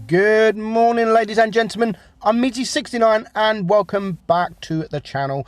Good morning, ladies and gentlemen. I'm Meadsy69 and welcome back to the channel.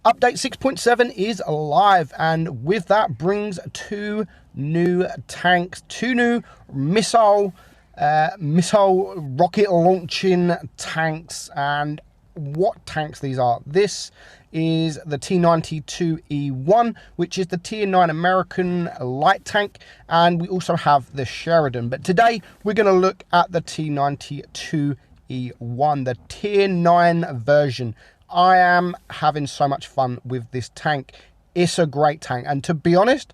Update 6.7 is live, and with that brings two new tanks, two new missile rocket launching tanks. And what tanks these are? This is the T92 E1, which is the Tier 9 American light tank, and we also have the Sheridan. But today we're going to look at the T92 E1, the Tier 9 version. I am having so much fun with this tank. It's a great tank, and to be honest,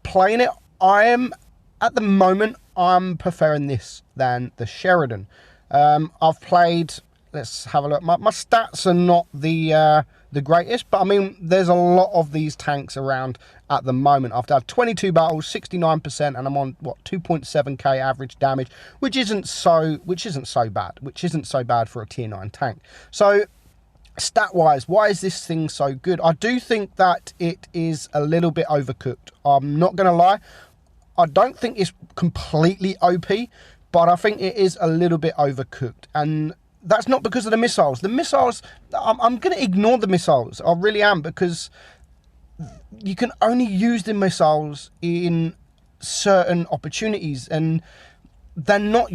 playing it, at the moment I'm preferring this than the Sheridan. I've played, let's have a look. My stats are not the greatest, but I mean, there's a lot of these tanks around at the moment. I've had 22 battles, 69%, and I'm on what, 2.7k average damage, which isn't so bad for a tier 9 tank. So stat wise, why is this thing so good? I do think that it is a little bit overcooked. I'm not gonna lie, I don't think it's completely OP, but I think it is a little bit overcooked. And that's not because of the missiles. The missiles, I'm going to ignore the missiles. I really am, because you can only use the missiles in certain opportunities, and they're not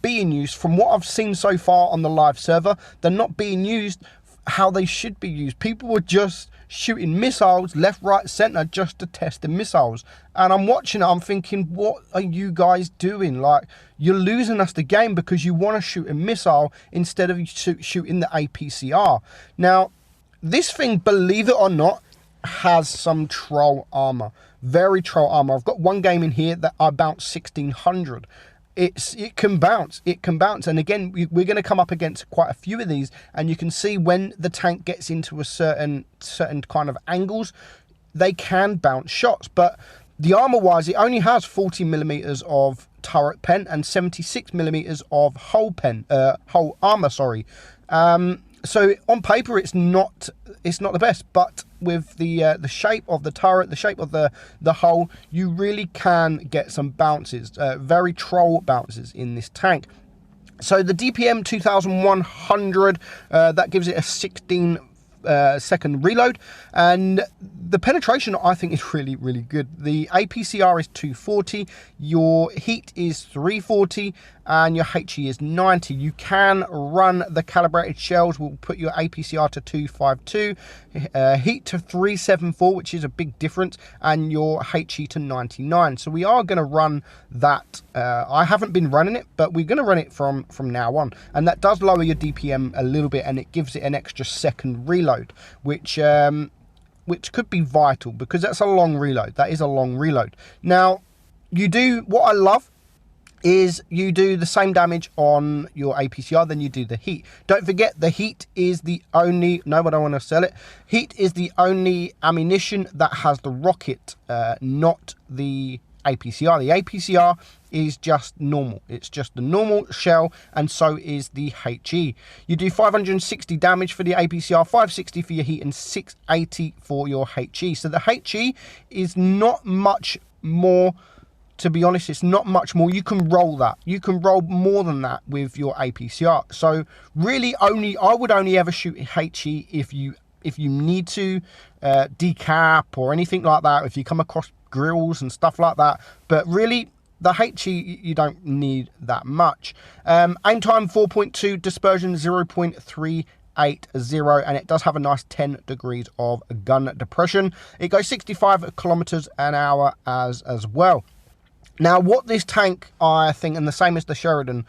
being used from what I've seen so far on the live server. They're not being used how they should be used. People were just shooting missiles left, right, center just to test the missiles, and I'm watching it, I'm thinking, what are you guys doing? Like, you're losing us the game because you want to shoot a missile instead of shooting the APCR. Now this thing, believe it or not, has some troll armor, very troll armor. I've got one game in here that I bounced 1600. It can bounce, and again, we're going to come up against quite a few of these, and you can see when the tank gets into a certain kind of angles, they can bounce shots. But the armor wise, it only has 40mm of turret pen and 76mm of hull armor, sorry. So on paper, it's not the best, but with the shape of the turret, the shape of the hull, you really can get some bounces, very troll bounces in this tank. So the DPM 2100, that gives it a 16 second reload, and the penetration I think is really, really good. The APCR is 240, your heat is 340, and your HE is 90. You can run the calibrated shells, will put your APCR to 252, heat to 374, which is a big difference, and your HE to 99. So we are going to run that. I haven't been running it, but we're going to run it from now on, and that does lower your DPM a little bit, and it gives it an extra second reload, which could be vital, because that's a long reload. That is a long reload. Now, what I love is you do the same damage on your APCR than you do the heat. Don't forget, the heat is the only, no, I don't want to sell it. Heat is the only ammunition that has the rocket, not the APCR. The APCR is just normal. It's just the normal shell, and so is the HE. You do 560 damage for the APCR, 560 for your heat, and 680 for your HE. So the HE is not much more. To be honest, it's not much more. You can roll that. You can roll more than that with your APCR. So really, I would only ever shoot HE if you need to decap or anything like that, if you come across grills and stuff like that. But really, the HE, you don't need that much. Aim time 4.2, dispersion 0.380, and it does have a nice 10 degrees of gun depression. It goes 65 kilometers an hour as well. Now, what this tank, I think, and the same as the Sheridan,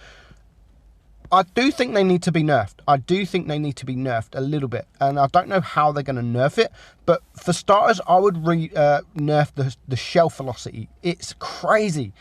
I do think they need to be nerfed. I do think they need to be nerfed a little bit, and I don't know how they're going to nerf it. But for starters, I would nerf the shell velocity. It's crazy.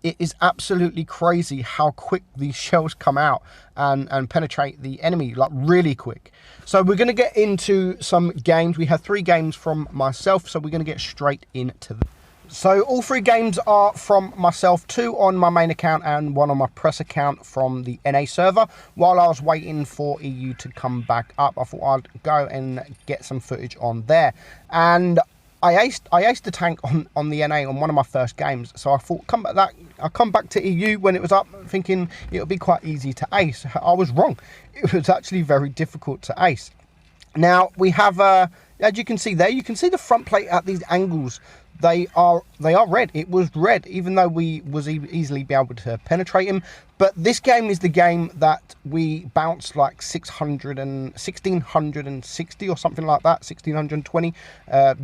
It is absolutely crazy how quick these shells come out and penetrate the enemy, like really quick. So we're going to get into some games. We have 3 games from myself, so we're going to get straight into them. So all 3 games are from myself, 2 on my main account and 1 on my press account from the NA server. While I was waiting for EU to come back up, I thought I'd go and get some footage on there. And I aced the tank on the NA on one of my first games, so I thought I come back to EU when it was up, thinking it would be quite easy to ace. I was wrong. It was actually very difficult to ace. Now we have, as you can see there, you can see the front plate at these angles. They are red. It was red, even though we was easily be able to penetrate him. But this game is the game that we bounced like 1660 or something like that, 1620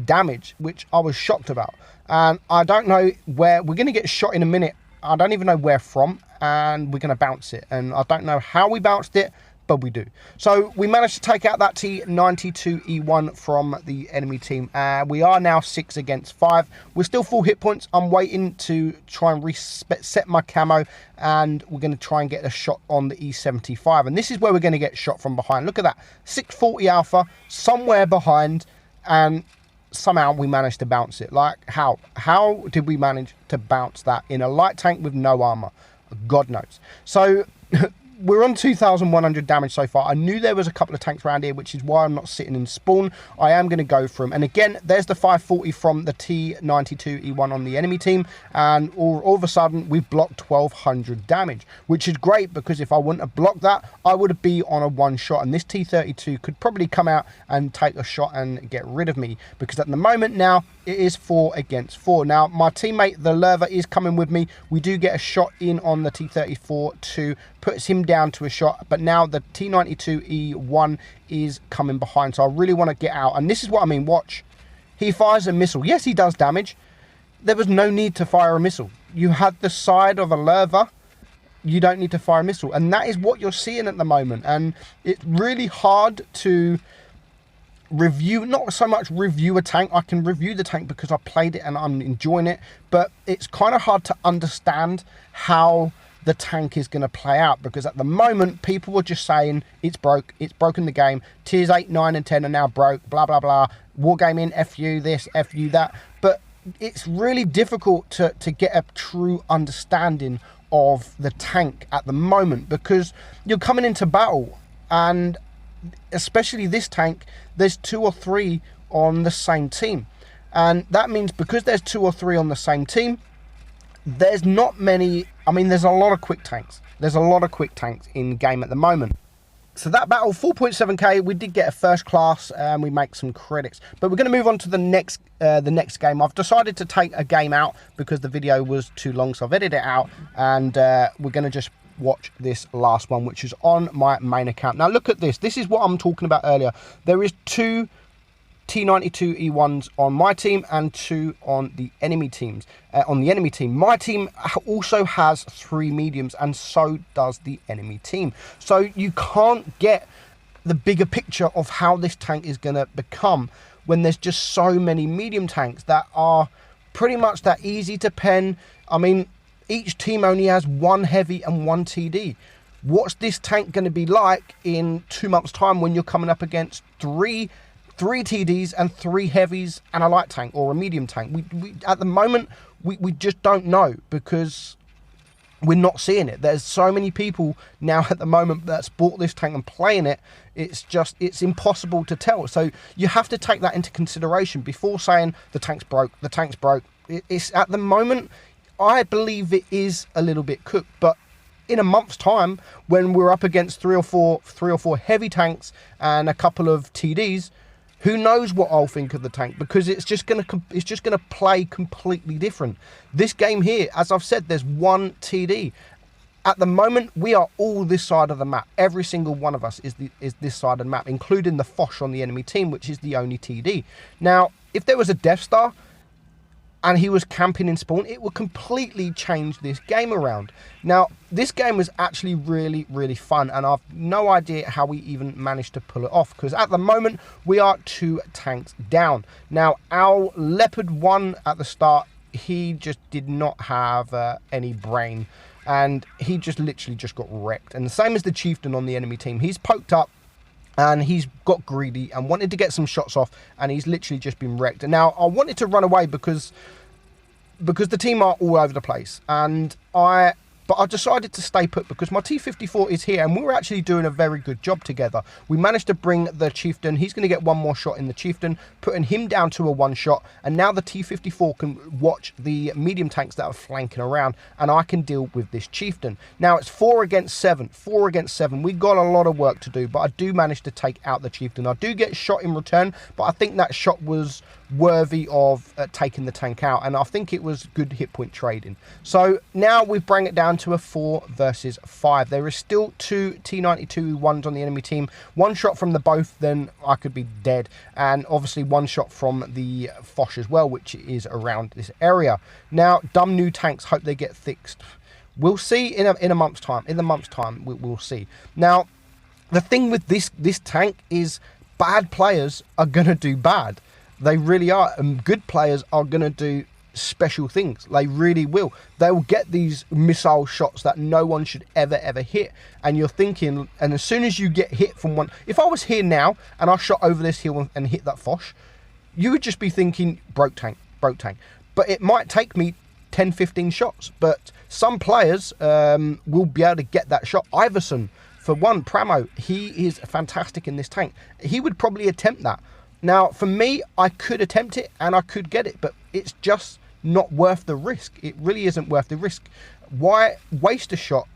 damage, which I was shocked about. And I don't know where we're going to get shot in a minute. I don't even know where from, and we're going to bounce it. And I don't know how we bounced it, but we do. So we managed to take out that T92 E1 from the enemy team. We are now 6 against 5. We're still full hit points. I'm waiting to try and reset my camo, and we're going to try and get a shot on the E75. And this is where we're going to get shot from behind. Look at that, 640 alpha, somewhere behind, and somehow we managed to bounce it. Like, how did we manage to bounce that in a light tank with no armor? God knows. So we're on 2,100 damage so far. I knew there was a couple of tanks around here, which is why I'm not sitting in spawn. I am going to go for them. And again, there's the 540 from the T92 E1 on the enemy team. And all of a sudden, we've blocked 1,200 damage, which is great, because if I wouldn't have blocked that, I would be on a one shot. And this T32 could probably come out and take a shot and get rid of me, because at the moment now, it is 4 against 4. Now, my teammate, the Lerva, is coming with me. We do get a shot in on the T34 to puts him down to a shot, but now the T92 E1 is coming behind, so I really want to get out. And this is what I mean. Watch, he fires a missile. Yes, he does damage. There was no need to fire a missile. You had the side of a Lerva. You don't need to fire a missile, and that is what you're seeing at the moment. And it's really hard to review, not so much review a tank. I can review the tank because I played it and I'm enjoying it, but it's kind of hard to understand how the tank is going to play out, because at the moment people were just saying it's broke, it's broken the game, tiers 8, 9 and 10 are now broke, blah blah blah, wargaming, F you this, F you that. But it's really difficult to get a true understanding of the tank at the moment, because you're coming into battle, and especially this tank, there's 2 or 3 on the same team. And that means because there's 2 or 3 on the same team, there's not many. I mean, there's a lot of quick tanks. There's a lot of quick tanks in game at the moment. So that battle, 4.7k, we did get a first class, and we make some credits. But we're going to move on to the next game. I've decided to take a game out because the video was too long, so I've edited it out, and we're going to just watch this last one, which is on my main account. Now look at this. This is what I'm talking about earlier. There is 2 T92 E1s on my team and 2 on the enemy teams. On the enemy team, my team also has 3 mediums, and so does the enemy team. So you can't get the bigger picture of how this tank is going to become when there's just so many medium tanks that are pretty much that easy to pen. I mean, each team only has 1 heavy and 1 TD. What's this tank going to be like in 2 months' time when you're coming up against 3 TDs and 3 heavies and a light tank or a medium tank? We at the moment, we just don't know, because we're not seeing it. There's so many people now at the moment that's bought this tank and playing it. It's impossible to tell. So you have to take that into consideration before saying the tank's broke, the tank's broke. It's at the moment, I believe it is a little bit cooked, but in a month's time, when we're up against 3 or 4 heavy tanks and a couple of TDs, who knows what I'll think of the tank, because it's just gonna play completely different. This game here, as I've said, there's 1 TD. At the moment, we are all this side of the map. Every single one of us is this side of the map, including the Foch on the enemy team, which is the only TD. Now, if there was a Death Star and he was camping in spawn, it would completely change this game around. Now, this game was actually really, really fun, and I've no idea how we even managed to pull it off, because at the moment, we are 2 tanks down. Now, our Leopard 1 at the start, he just did not have any brain, and he just literally just got wrecked. And the same as the Chieftain on the enemy team. He's poked up, and he's got greedy and wanted to get some shots off, and he's literally just been wrecked. And now I wanted to run away because the team are all over the place, and I but I decided to stay put because my T54 is here and we're actually doing a very good job together. We managed to bring the chieftain. He's going to get one more shot in the chieftain, putting him down to a one shot, and now the T54 can watch the medium tanks that are flanking around, and I can deal with this chieftain. Now it's 4 against 7. We got a lot of work to do, but I do manage to take out the chieftain. I do get shot in return, but I think that shot was worthy of taking the tank out, and I think it was good hit point trading. So now we bring it down to a 4 versus 5. There is still 2 T92 E1s on the enemy team. One shot from the both, then I could be dead, and obviously one shot from the Foch as well, which is around this area. Now dumb new tanks, hope they get fixed. We'll see in a month's time. In the month's time, we'll see. Now the thing with this tank is bad players are gonna do bad. They really are, and good players are going to do special things. They really will. They will get these missile shots that no one should ever hit, and you're thinking, and as soon as you get hit from one, if I was here now and I shot over this hill and hit that Foch, you would just be thinking broke tank. But it might take me 10-15 shots, but some players will be able to get that shot. Iverson, for one, Pramo, he is fantastic in this tank. He would probably attempt that. Now, for me, I could attempt it and I could get it, but it's just not worth the risk. It really isn't worth the risk. Why waste a shot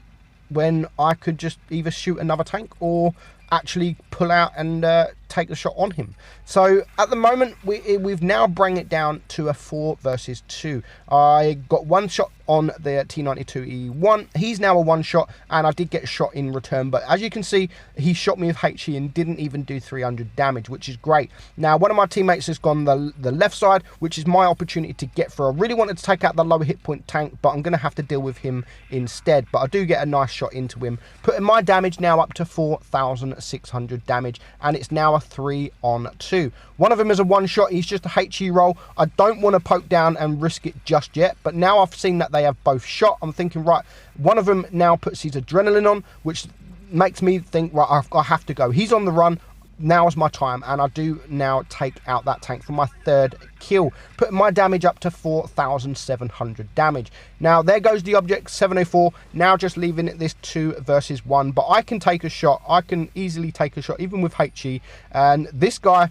when I could just either shoot another tank or actually pull out and take the shot on him? So at the moment, we've now bring it down to a 4 versus 2. I got one shot on the T92 E1. He's now a one shot, and I did get shot in return, but as you can see, he shot me with HE and didn't even do 300 damage, which is great. Now one of my teammates has gone the left side, which is my opportunity to get through. I really wanted to take out the lower hit point tank, but I'm going to have to deal with him instead. But I do get a nice shot into him, putting my damage now up to 4,600 damage, and it's now a 3-on-2. One of them is a one shot. He's just a HE roll. I don't want to poke down and risk it just yet, but now I've seen that they have both shot, I'm thinking, right, one of them now puts his adrenaline on, which makes me think, right, I have to go. He's on the run. Now is my time, and I do now take out that tank for my 3rd kill, putting my damage up to 4,700 damage. Now there goes the object 704, now just leaving it this 2 versus 1, but I can take a shot. I can easily take a shot even with HE, and this guy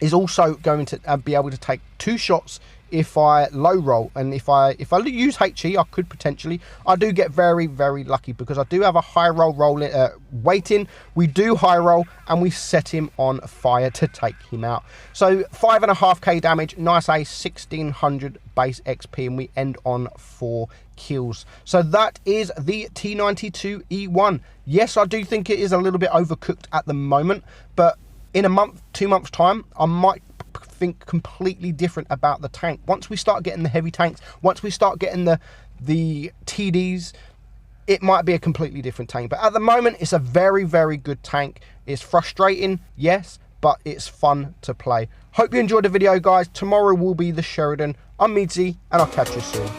is also going to be able to take 2 shots if I low roll, and if I use HE, I could potentially. I do get very lucky because I do have a high roll waiting. We do high roll and we set him on fire to take him out. So 5.5k damage, nice A, 1600 base XP, and we end on 4 kills. So that is the T92 E1. Yes, I do think it is a little bit overcooked at the moment, but in a month, 2 months time, I might think completely different about the tank. Once we start getting the heavy tanks, once we start getting the TDs, it might be a completely different tank. But at the moment, it's a very good tank. It's frustrating, yes, but it's fun to play. Hope you enjoyed the video, guys. Tomorrow will be the Sheridan. I'm Meadsy, and I'll catch you soon.